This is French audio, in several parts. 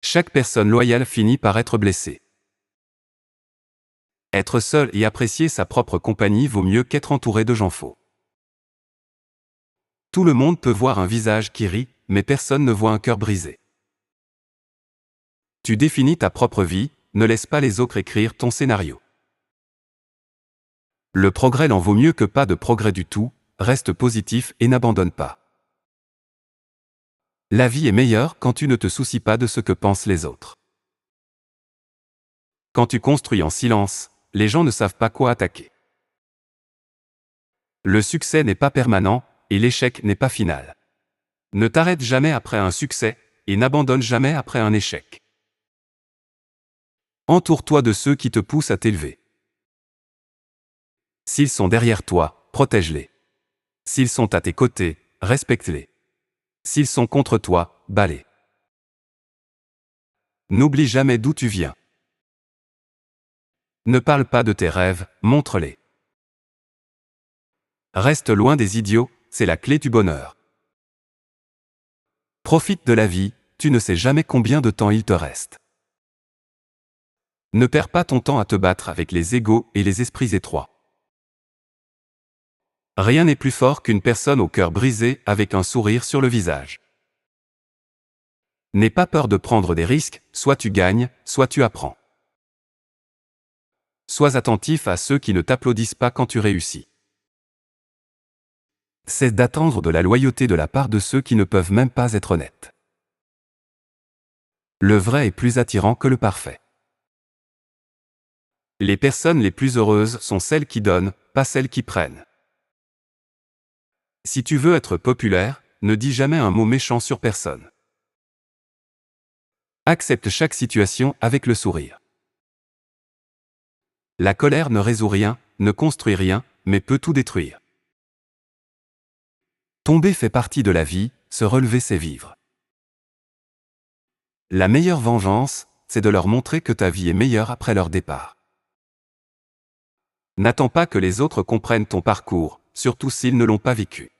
Chaque personne loyale finit par être blessée. Être seul et apprécier sa propre compagnie vaut mieux qu'être entouré de gens faux. Tout le monde peut voir un visage qui rit, mais personne ne voit un cœur brisé. Tu définis ta propre vie, ne laisse pas les autres écrire ton scénario. Le progrès n'en vaut mieux que pas de progrès du tout, reste positif et n'abandonne pas. La vie est meilleure quand tu ne te soucies pas de ce que pensent les autres. Quand tu construis en silence, les gens ne savent pas quoi attaquer. Le succès n'est pas permanent, et l'échec n'est pas final. Ne t'arrête jamais après un succès, et n'abandonne jamais après un échec. Entoure-toi de ceux qui te poussent à t'élever. S'ils sont derrière toi, protège-les. S'ils sont à tes côtés, respecte-les. S'ils sont contre toi, bats-les. N'oublie jamais d'où tu viens. Ne parle pas de tes rêves, montre-les. Reste loin des idiots, c'est la clé du bonheur. Profite de la vie, tu ne sais jamais combien de temps il te reste. Ne perds pas ton temps à te battre avec les égos et les esprits étroits. Rien n'est plus fort qu'une personne au cœur brisé avec un sourire sur le visage. N'aie pas peur de prendre des risques, soit tu gagnes, soit tu apprends. Sois attentif à ceux qui ne t'applaudissent pas quand tu réussis. Cesse d'attendre de la loyauté de la part de ceux qui ne peuvent même pas être honnêtes. Le vrai est plus attirant que le parfait. Les personnes les plus heureuses sont celles qui donnent, pas celles qui prennent. Si tu veux être populaire, ne dis jamais un mot méchant sur personne. Accepte chaque situation avec le sourire. La colère ne résout rien, ne construit rien, mais peut tout détruire. Tomber fait partie de la vie, se relever c'est vivre. La meilleure vengeance, c'est de leur montrer que ta vie est meilleure après leur départ. N'attends pas que les autres comprennent ton parcours, surtout s'ils ne l'ont pas vécu.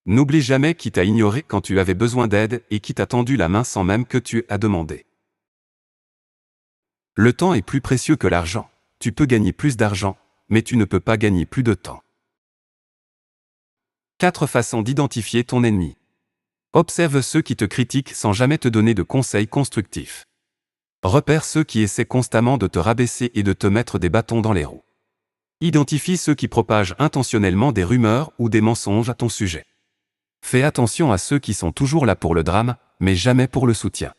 N'oublie jamais qui t'a ignoré quand tu avais besoin d'aide et qui t'a tendu la main sans même que tu aies demandé. Le temps est plus précieux que l'argent. Tu peux gagner plus d'argent, mais tu ne peux pas gagner plus de temps. 4 façons d'identifier ton ennemi. Observe ceux qui te critiquent sans jamais te donner de conseils constructifs. Repère ceux qui essaient constamment de te rabaisser et de te mettre des bâtons dans les roues. Identifie ceux qui propagent intentionnellement des rumeurs ou des mensonges à ton sujet. Fais attention à ceux qui sont toujours là pour le drame, mais jamais pour le soutien.